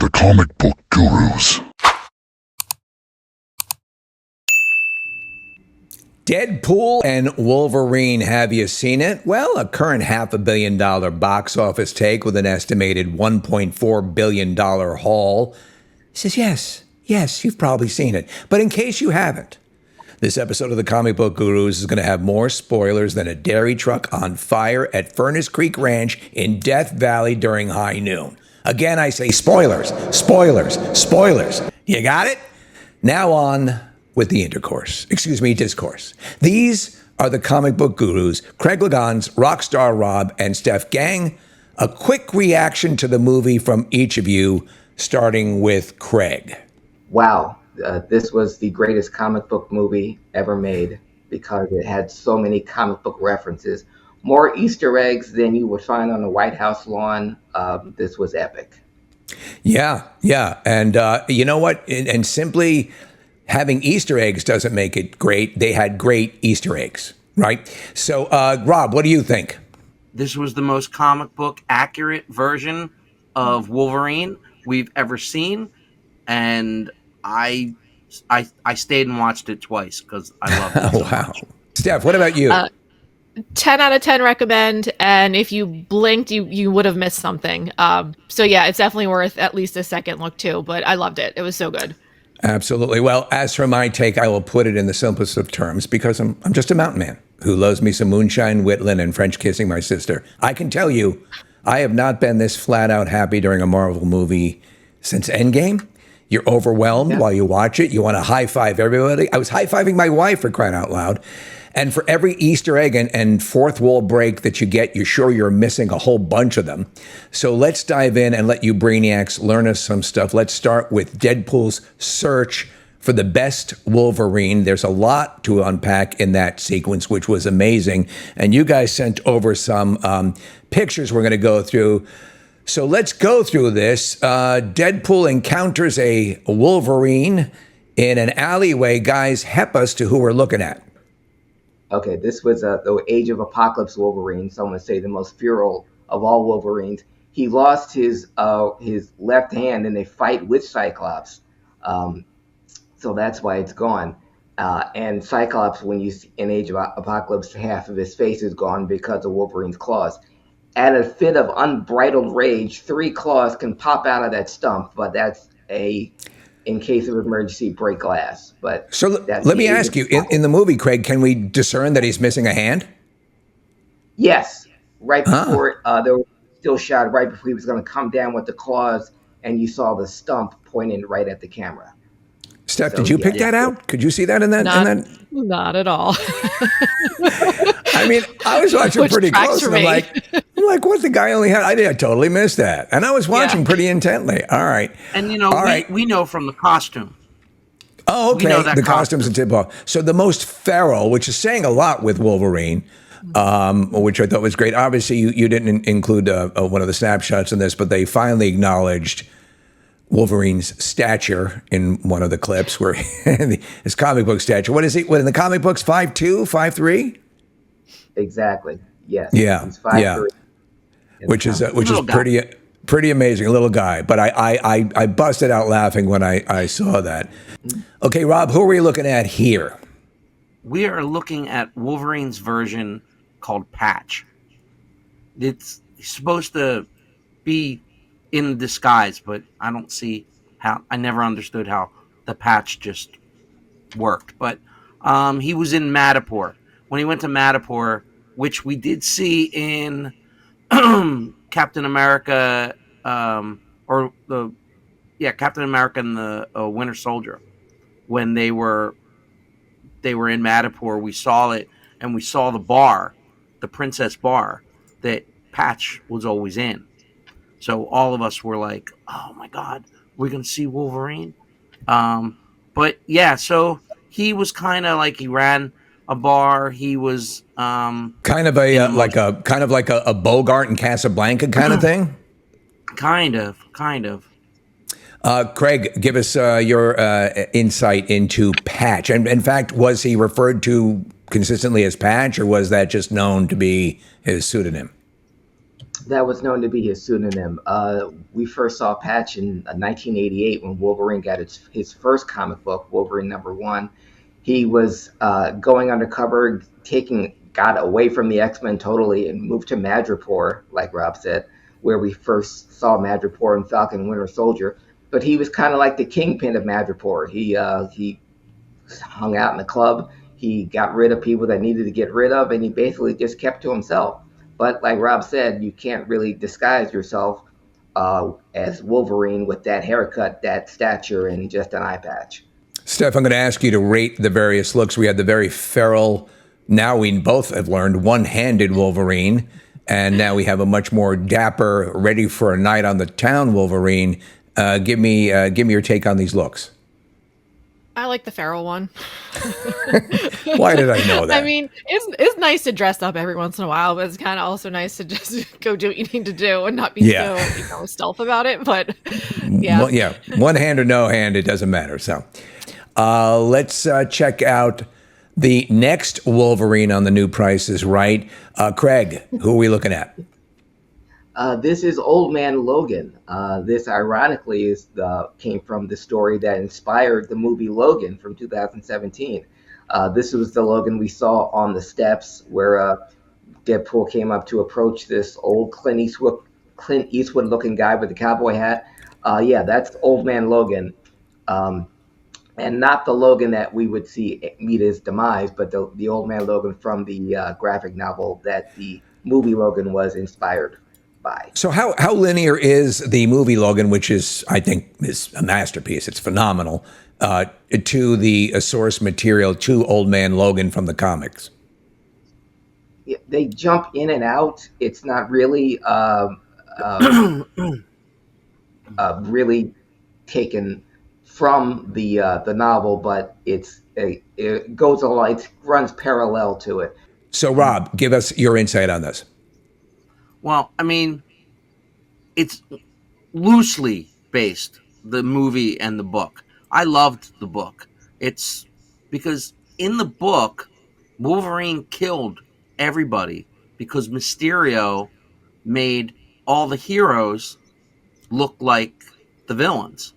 the comic book gurus. Deadpool and Wolverine, have you seen it? Well, a current $500 million box office take with an estimated $1.4 billion haul says yes, you've probably seen it. But in case you haven't, this episode of the Comic Book Gurus is going to have more spoilers than a dairy truck on fire at Furnace Creek Ranch in Death Valley during high noon. Again, I say spoilers, spoilers, spoilers. You got it? Now on with the discourse. These are the Comic Book Gurus, Craig Legons, Rockstar Rob, and Steph Gang. A quick reaction to the movie from each of you, starting with Craig. Wow, this was the greatest comic book movie ever made because it had so many comic book references. More Easter eggs than you would find on the White House lawn. This was epic. Yeah. And you know what? And simply having Easter eggs doesn't make it great. They had great Easter eggs, right? So, Rob, what do you think? This was the most comic book accurate version of Wolverine we've ever seen. And I stayed and watched it twice because I loved it so Wow. much. Steph, what about you? 10 out of 10 recommend, and if you blinked, you would have missed something. So yeah, it's definitely worth at least a second look too, but I loved it. It was so good. Absolutely. Well, as for my take, I will put it in the simplest of terms because I'm just a mountain man who loves me some moonshine, Whitland, and French kissing my sister. I can tell you, I have not been this flat out happy during a Marvel movie since Endgame. You're overwhelmed while you watch it. You want to high five everybody. I was high fiving my wife, for crying out loud. And for every Easter egg and fourth wall break that you get, you're sure you're missing a whole bunch of them. So let's dive in and let you brainiacs learn us some stuff. Let's start with Deadpool's search for the best Wolverine. There's a lot to unpack in that sequence, which was amazing. And you guys sent over some pictures we're going to go through. So let's go through this. Deadpool encounters a Wolverine in an alleyway. Guys, help us to who we're looking at. Okay, this was the Age of Apocalypse Wolverine. Some would say the most feral of all Wolverines. He lost his left hand in a fight with Cyclops, so that's why it's gone. And Cyclops, when you see in Age of Apocalypse, half of his face is gone because of Wolverine's claws. At a fit of unbridled rage, 3 claws can pop out of that stump, but that's in case of emergency, break glass. But so let me ask you, in the movie, Craig, can we discern that he's missing a hand? Yes. Right before, there was still shot right before he was going to come down with the claws, and you saw the stump pointing right at the camera. Steph, did you pick that out? Could you see that in that? Not at all. I mean, I was watching pretty close, and I'm like, what? The guy only had? I totally missed that, and I was watching pretty intently. All right, and we know from the costume. Oh, okay. The costume's a tip off. So the most feral, which is saying a lot with Wolverine, which I thought was great. Obviously, you didn't include one of the snapshots in this, but they finally acknowledged Wolverine's stature in one of the clips, where his comic book stature. What is he? What in the comic books? 5'2", 5'3"? Exactly. Yes. Yeah. He's 5'3". Which is pretty amazing, a little guy. But I busted out laughing when I saw that. Okay, Rob, who are we looking at here? We are looking at Wolverine's version called Patch. It's supposed to be in disguise, but I don't see how. I never understood how the patch just worked. But he was in Madripoor. When he went to Madripoor, which we did see in Captain America, Captain America and the Winter Soldier, when they were in Madripoor, we saw it, and we saw the bar, the Princess Bar, that Patch was always in. So all of us were like, "Oh my God, we're gonna see Wolverine." But yeah, so he was kind of like he ran a bar. He was kind of like a Bogart and Casablanca kind of thing. Kind of. Craig, give us your insight into Patch. And in fact, was he referred to consistently as Patch, or was that just known to be his pseudonym? That was known to be his pseudonym. We first saw Patch in 1988 when Wolverine got his first comic book, Wolverine #1. He was going undercover, got away from the X-Men totally and moved to Madripoor, like Rob said, where we first saw Madripoor in Falcon and Winter Soldier. But he was kind of like the kingpin of Madripoor. He hung out in the club. He got rid of people that needed to get rid of, and he basically just kept to himself. But like Rob said, you can't really disguise yourself as Wolverine with that haircut, that stature, and just an eye patch. Steph, I'm going to ask you to rate the various looks. We had the very feral, now we both have learned, one-handed Wolverine, and now we have a much more dapper, ready for a night on the town Wolverine. Give me your take on these looks. I like the feral one. Why did I know that? I mean, it's nice to dress up every once in a while, but it's kind of also nice to just go do what you need to do and not be so stealth about it. But yeah, well, one hand or no hand, it doesn't matter. So let's check out the next Wolverine on the new Price is Right. Craig, who are we looking at? This is Old Man Logan. This, ironically, came from the story that inspired the movie Logan from 2017. This was the Logan we saw on the steps where Deadpool came up to approach this old Clint Eastwood-looking guy with the cowboy hat. That's Old Man Logan. And not the Logan that we would see meet his demise, but the Old Man Logan from the graphic novel that the movie Logan was inspired by. So how linear is the movie Logan, which is, I think, is a masterpiece. It's phenomenal, to the source material, to Old Man Logan from the comics? They jump in and out. It's not really really taken from the novel, but it goes along. It runs parallel to it. So, Rob, give us your insight on this. Well, I mean, it's loosely based, the movie and the book. I loved the book. It's because in the book, Wolverine killed everybody because Mysterio made all the heroes look like the villains.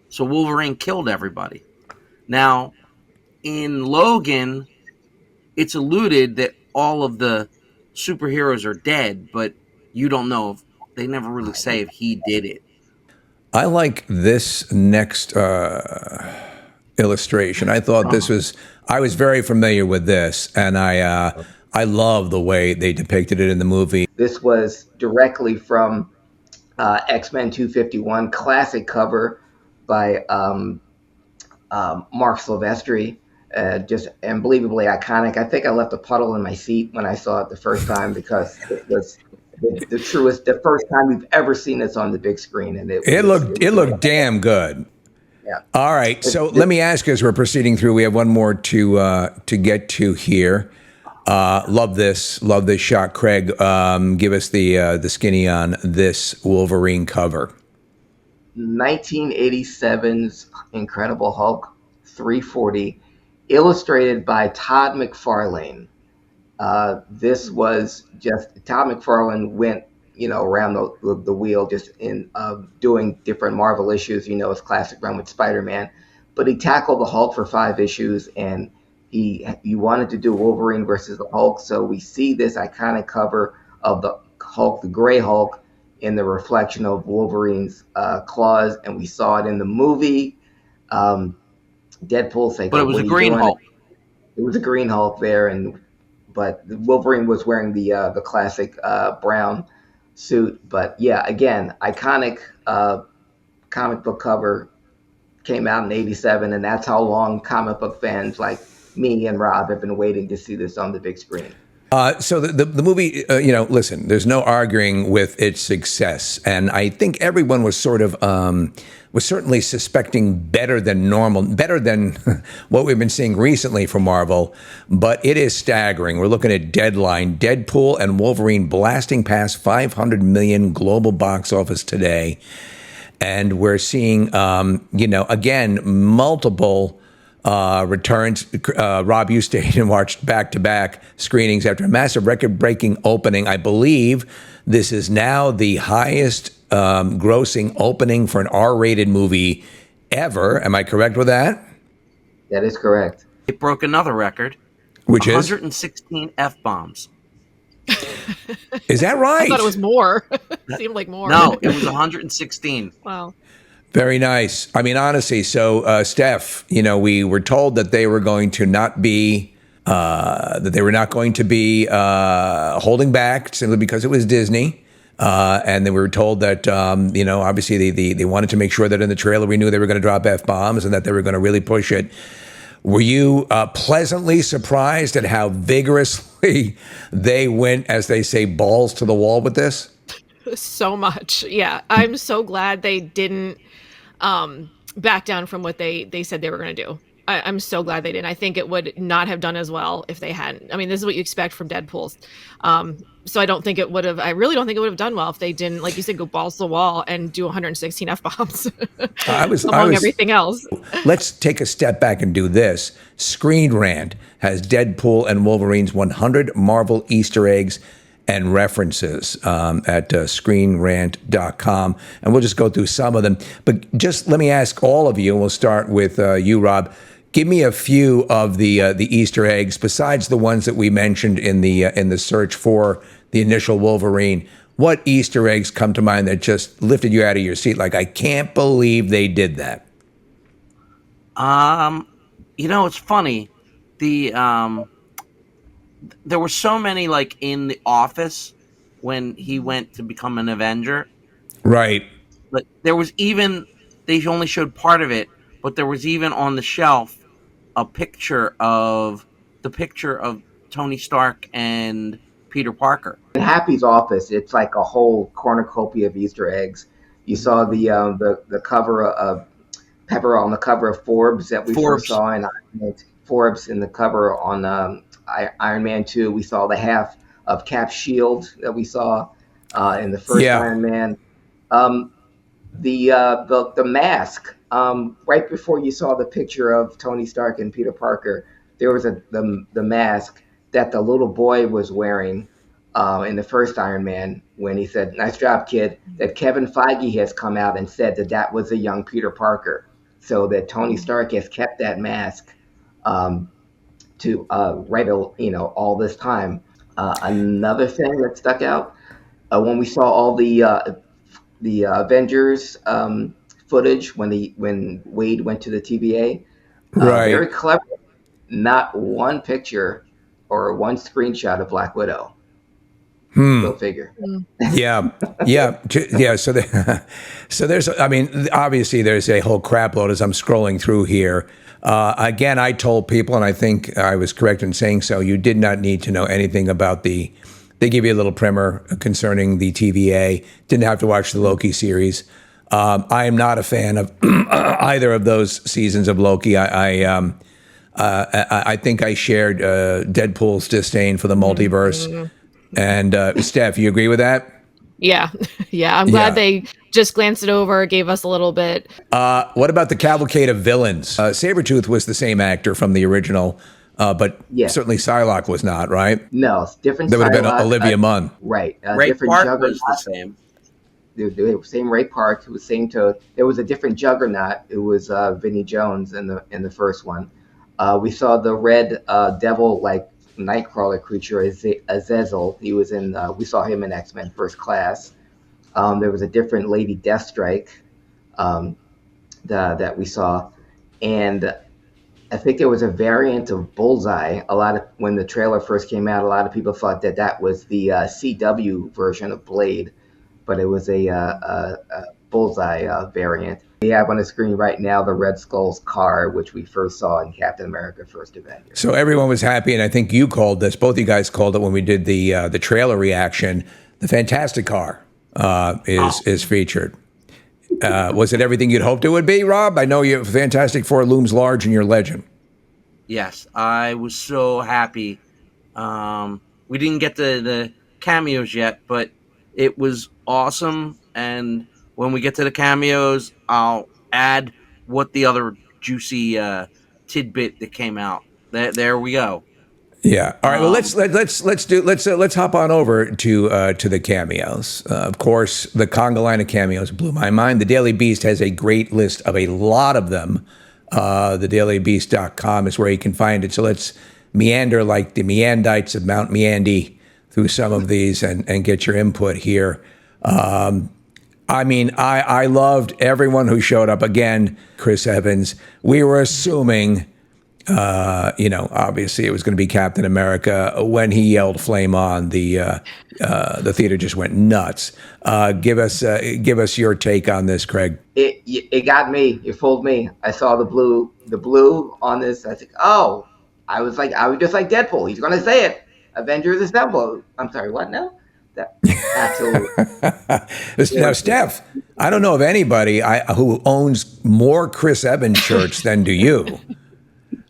So Wolverine killed everybody. Now, in Logan, it's alluded that all of the superheroes are dead, but you don't know if they never really say if he did it. I like this next illustration. I thought I was very familiar with this, and I love the way they depicted it in the movie. This was directly from X-Men 251, classic cover by Mark Silvestri. Just unbelievably iconic. I think I left a puddle in my seat when I saw it the first time because it was the first time we've ever seen this on the big screen, and it looked damn good. Yeah. All right. So let me ask you, as we're proceeding through, we have one more to get to here. Love this shot, Craig. Give us the skinny on this Wolverine cover. 1987's Incredible Hulk 340, illustrated by Todd McFarlane. This was just Todd McFarlane went, around the wheel just in doing different Marvel issues. His classic run with Spider-Man, but he tackled the Hulk for 5 issues, and he wanted to do Wolverine versus the Hulk. So we see this iconic cover of the Hulk, the Gray Hulk, in the reflection of Wolverine's claws, and we saw it in the movie. Deadpool saying, but it was a green Hulk. It was a green Hulk there, but Wolverine was wearing the classic brown suit. But yeah, again, iconic comic book cover, came out in '87, and that's how long comic book fans like me and Rob have been waiting to see this on the big screen. So the movie, listen, there's no arguing with its success. And I think everyone was was certainly suspecting better than what we've been seeing recently from Marvel. But it is staggering. We're looking at Deadline, Deadpool and Wolverine blasting past 500 million global box office today. And we're seeing, again, multiple returns. Rob, you stayed and watched back-to-back screenings after a massive record-breaking opening. I believe this is now the highest grossing opening for an R-rated movie ever. Am I correct with that? That is correct. It broke another record, Which is? 116 F-bombs. Is that I right? thought it was more. Seemed like more. No, it was 116. Wow. Very nice. I mean, honestly, so Steph, we were told that they were going to not be holding back simply because it was Disney. And then we were told that, obviously they wanted to make sure that in the trailer we knew they were going to drop F-bombs and that they were going to really push it. Were you pleasantly surprised at how vigorously they went, as they say, balls to the wall with this? So much. Yeah. I'm so glad they didn't back down from what they said they were going to do. I'm so glad they didn't. I think it would not have done as well if they hadn't. I mean, this is what you expect from Deadpool. So I don't think it would have, I really don't think it would have done well if they didn't, like you said, go balls to the wall and do 116 F-bombs among everything else. Let's take a step back and do this. Screen Rant has Deadpool and Wolverine's 100 Marvel Easter eggs and references at screenrant.com. And we'll just go through some of them. But just let me ask all of you, and we'll start with you, Rob. Give me a few of the Easter eggs besides the ones that we mentioned in the search for the initial Wolverine. What Easter eggs come to mind that just lifted you out of your seat? Like, I can't believe they did that. It's funny. There were so many, like in the office when he went to become an Avenger. Right. But there was even, they only showed part of it, but there was even on the shelf a picture of Tony Stark and Peter Parker. In Happy's office, it's like a whole cornucopia of Easter eggs. You saw the cover of Pepper on the cover of Forbes that we first saw in Forbes in the cover on Iron Man 2. We saw the half of Cap's shield that we saw in the first Iron Man. The mask. Right before you saw the picture of Tony Stark and Peter Parker, there was the mask that the little boy was wearing in the first Iron Man when he said, "Nice job, kid." That Kevin Feige has come out and said that was a young Peter Parker. So that Tony Stark has kept that mask to all this time. Another thing that stuck out when we saw all the Avengers footage when Wade went to the TVA. Right. Very clever. Not one picture or one screenshot of Black Widow. Go figure. Yeah. So there's, I mean, obviously there's a whole crap load as I'm scrolling through here. Again, I told people, and I think I was correct in saying so, you did not need to know anything about they give you a little primer concerning the TVA. Didn't have to watch the Loki series. I am not a fan of either of those seasons of Loki. I think I shared Deadpool's disdain for the multiverse. And Steph, you agree with that? Yeah. I'm glad they just glanced it over, gave us a little bit. What about the cavalcade of villains? Sabretooth was the same actor from the original, but certainly Psylocke was not, right? No, it's different. There would have been Olivia Munn. Right. Ray different Park was the same. The same Ray Park, it was same Toad. There was a different Juggernaut. It was Vinnie Jones in the first one. We saw the red devil like Nightcrawler creature, Azazel. He was in. We saw him in X-Men First Class. There was a different Lady Deathstrike that we saw, and I think there was a variant of Bullseye. When the trailer first came out, a lot of people thought that was the CW version of Blade, but it was a Bullseye variant. We have on the screen right now the Red Skull's car, which we first saw in Captain America: First Avenger. So everyone was happy, and I think you called this. Both you guys called it when we did the trailer reaction. The Fantastic Car is featured. Was it everything you'd hoped it would be, Rob? I know you Fantastic Four looms large in your legend. Yes, I was so happy. We didn't get the cameos yet, but it was awesome. And when we get to the cameos, I'll add what the other juicy tidbit that came out. There we go. Yeah. All right. Well, let's hop on over to the cameos. Of course, the conga line of cameos blew my mind. The Daily Beast has a great list of a lot of them. TheDailyBeast.com is where you can find it. So let's meander like the Meandites of Mount Meandy through some of these and get your input here. I mean, I loved everyone who showed up. Again, Chris Evans. We were assuming. Obviously it was going to be Captain America. When he yelled "Flame on," the theater just went nuts. Give us your take on this, Craig. It got me. It fooled me. I saw the blue on this. I think, I was just like Deadpool. He's going to say it. Avengers Assemble. I'm sorry. What now? That absolutely. Now, Steph, I don't know of anybody who owns more Chris Evans shirts than do you.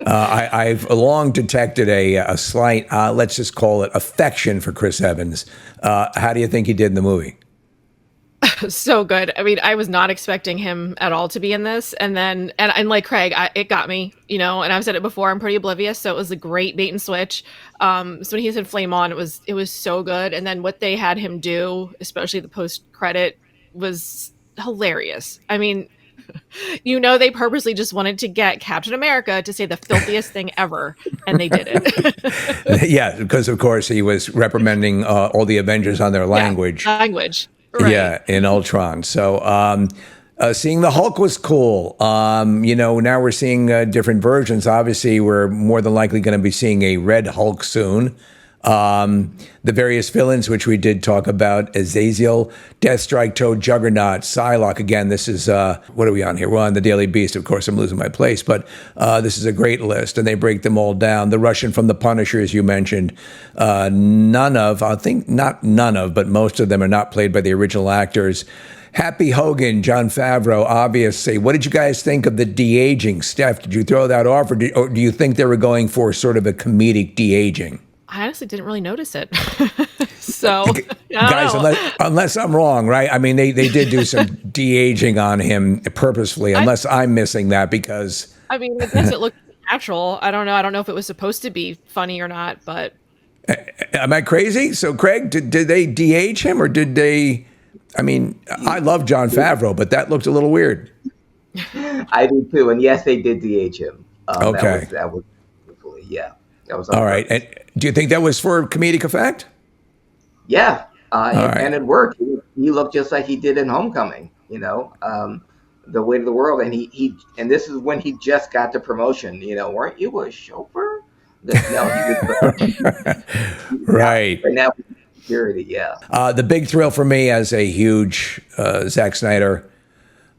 I've long detected a slight, let's just call it, affection for Chris Evans. How do you think he did in the movie? So good. I mean, I was not expecting him at all to be in this. And then, and like Craig, it got me, and I've said it before, I'm pretty oblivious. So it was a great bait and switch. So when he said "Flame on," it was so good. And then what they had him do, especially the post credit, was hilarious. I mean, they purposely just wanted to get Captain America to say the filthiest thing ever, and they did it. Yeah, because of course he was reprimanding all the Avengers on their language. Yeah, language. Right. Yeah, in Ultron. So seeing the Hulk was cool. Now we're seeing different versions. Obviously, we're more than likely going to be seeing a Red Hulk soon. The various villains, which we did talk about: Azazel, Deathstrike, Toad, Juggernaut, Psylocke. Again, this is what are we on here? We're on the Daily Beast. Of course, I'm losing my place, but this is a great list, and they break them all down. The Russian from the Punisher, as you mentioned, but most of them are not played by the original actors. Happy Hogan, Jon Favreau, obviously. What did you guys think of the de-aging? Steph, did you throw that off, or do you think they were going for sort of a comedic de-aging? I honestly didn't really notice it. So, guys, unless I'm wrong, right? I mean, they did do some de-aging on him purposefully, unless I'm missing that because... I mean, I guess it looked natural. I don't know. I don't know if it was supposed to be funny or not, but... Am I crazy? So, Craig, did they de-age him or did they... I mean, I love Jon Favreau, but that looked a little weird. I do too. And yes, they did de-age him. Okay. That was yeah. That was all right. And do you think that was for comedic effect? Yeah. And it worked. He looked just like he did in Homecoming, the weight of the world. And and this is when he just got the promotion, weren't you a chauffeur? No, he was right. Right now, security, yeah. The big thrill for me as a huge Zack Snyder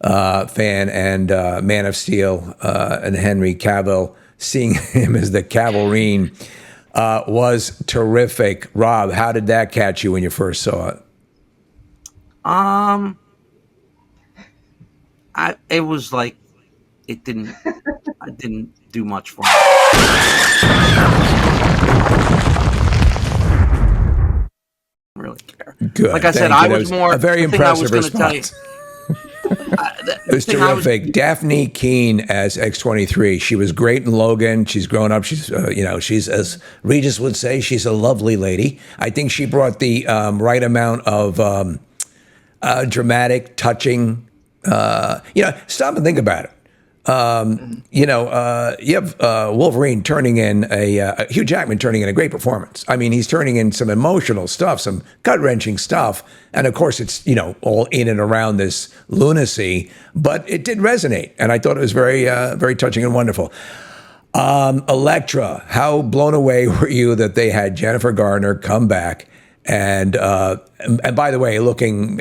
fan and Man of Steel and Henry Cavill, seeing him as the Cavalrine was terrific. Rob, how did that catch you when you first saw it? It was like I didn't do much for me. Really care. Good. Like I said, I was more a very impressive response. It was terrific. Daphne Keane as X-23. She was great in Logan. She's grown up. She's, she's, as Regis would say, she's a lovely lady. I think she brought the right amount of dramatic, touching. Stop and think about it. You have Wolverine turning in Hugh Jackman turning in a great performance. I mean, he's turning in some emotional stuff, some gut-wrenching stuff. And of course, it's, all in and around this lunacy, but it did resonate. And I thought it was very, very touching and wonderful. Elektra, how blown away were you that they had Jennifer Garner come back? And by the way, looking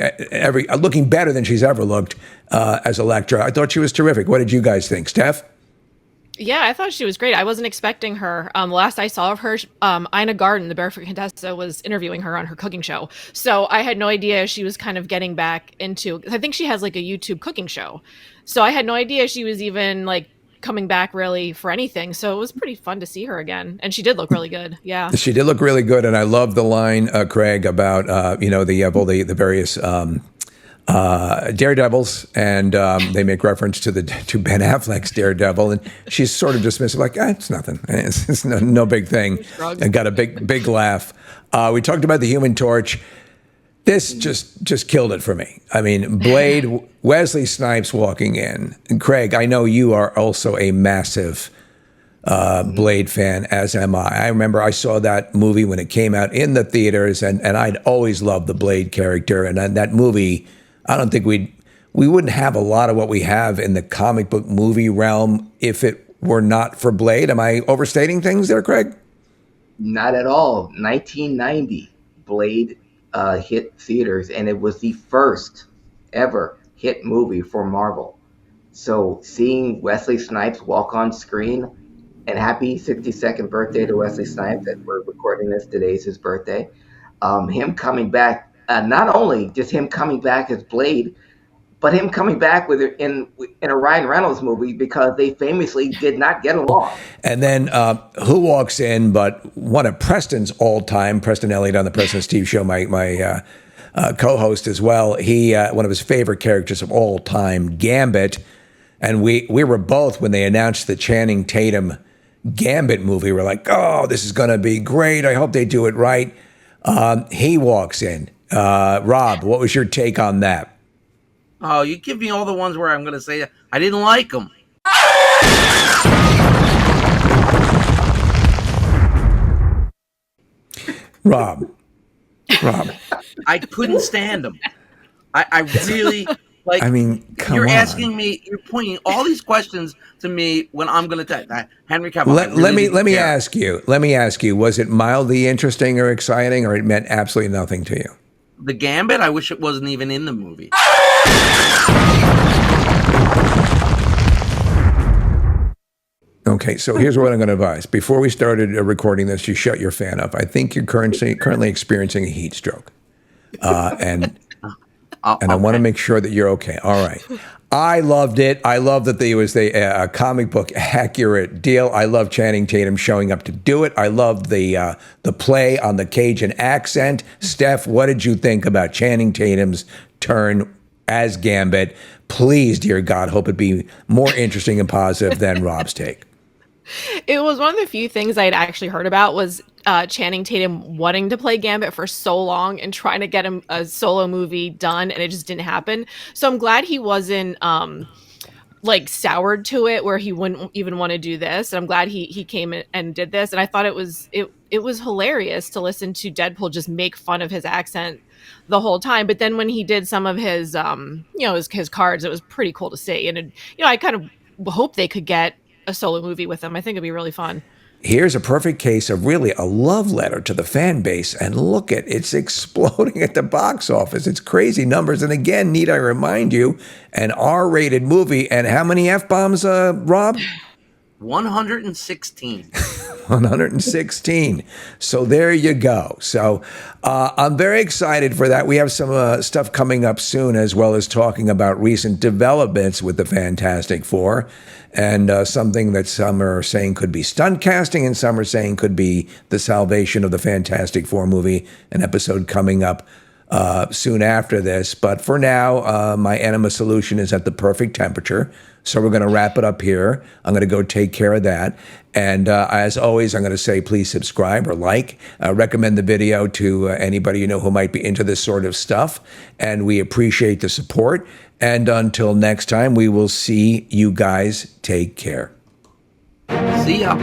better than she's ever looked as Elektra. I thought she was terrific. What did you guys think, Steph? Yeah, I thought she was great. I wasn't expecting her. Last I saw of her, Ina Garten, the Barefoot Contessa, was interviewing her on her cooking show. So I had no idea she was kind of getting back into. I think she has like a YouTube cooking show. So I had no idea she was even like coming back really for anything. So it was pretty fun to see her again. And she did look really good. Yeah. She did look really good. And I love the line, Craig, about, you have all the various Daredevils, and they make reference to Ben Affleck's Daredevil, and she's sort of dismissive, like, it's nothing, it's no big thing, and got a big laugh. We talked about the Human Torch. This just killed it for me. I mean, Blade, Wesley Snipes walking in. And Craig, I know you are also a massive Blade fan, as am I. I remember I saw that movie when it came out in the theaters, and I'd always loved the Blade character. And that movie, I don't think we wouldn't have a lot of what we have in the comic book movie realm if it were not for Blade. Am I overstating things there, Craig? Not at all. 1990, Blade hit theaters, and it was the first ever hit movie for Marvel. So seeing Wesley Snipes walk on screen, and happy 62nd birthday to Wesley Snipes, as we're recording this, today's his birthday. Him coming back, not only just him coming back as Blade, but him coming back in a Ryan Reynolds movie, because they famously did not get along. And then who walks in but one of Preston's all-time, Preston Elliott on the Preston and Steve Show, my co-host as well. He one of his favorite characters of all time, Gambit. And we were both, when they announced the Channing Tatum Gambit movie, we're like, oh, this is going to be great. I hope they do it right. He walks in. Rob, what was your take on that? Oh, you give me all the ones where I'm going to say I didn't like them. Rob. I couldn't stand them. I really... Like, I mean, come you're on. asking me, you're pointing all these questions to me when I'm going to tell Henry Cavill. Let me ask you, was it mildly interesting or exciting, or it meant absolutely nothing to you? The Gambit, I wish it wasn't even in the movie. Okay, so here's what I'm going to advise. Before we started recording this, you shut your fan up. I think you're currently experiencing a heat stroke. And I want to make sure that you're okay. All right. I loved it. I love that there was a comic book accurate deal. I love Channing Tatum showing up to do it. I loved the play on the Cajun accent. Steph, what did you think about Channing Tatum's turn as Gambit? Please, dear God, hope it be more interesting and positive than Rob's take. It was one of the few things I had actually heard about was Channing Tatum wanting to play Gambit for so long and trying to get him a solo movie done, and it just didn't happen. So I'm glad he wasn't like soured to it, where he wouldn't even want to do this. And I'm glad he came in and did this. And I thought it was hilarious to listen to Deadpool just make fun of his accent the whole time. But then when he did some of his his cards, it was pretty cool to see. And I kind of hope they could get a solo movie with him. I think it'd be really fun. Here's a perfect case of really a love letter to the fan base. And look it's exploding at the box office. It's crazy numbers. And again, need I remind you, an R-rated movie. And how many F-bombs, Rob? 116. 116. So there you go. So I'm very excited for that. We have some stuff coming up soon, as well as talking about recent developments with the Fantastic Four, and something that some are saying could be stunt casting, and some are saying could be the salvation of the Fantastic Four movie, an episode coming up soon after this. But for now, my enema solution is at the perfect temperature. So we're going to wrap it up here. I'm going to go take care of that. And as always, I'm going to say, please subscribe or like, recommend the video to anybody you know who might be into this sort of stuff. And we appreciate the support. And until next time, we will see you guys. Take care. See ya.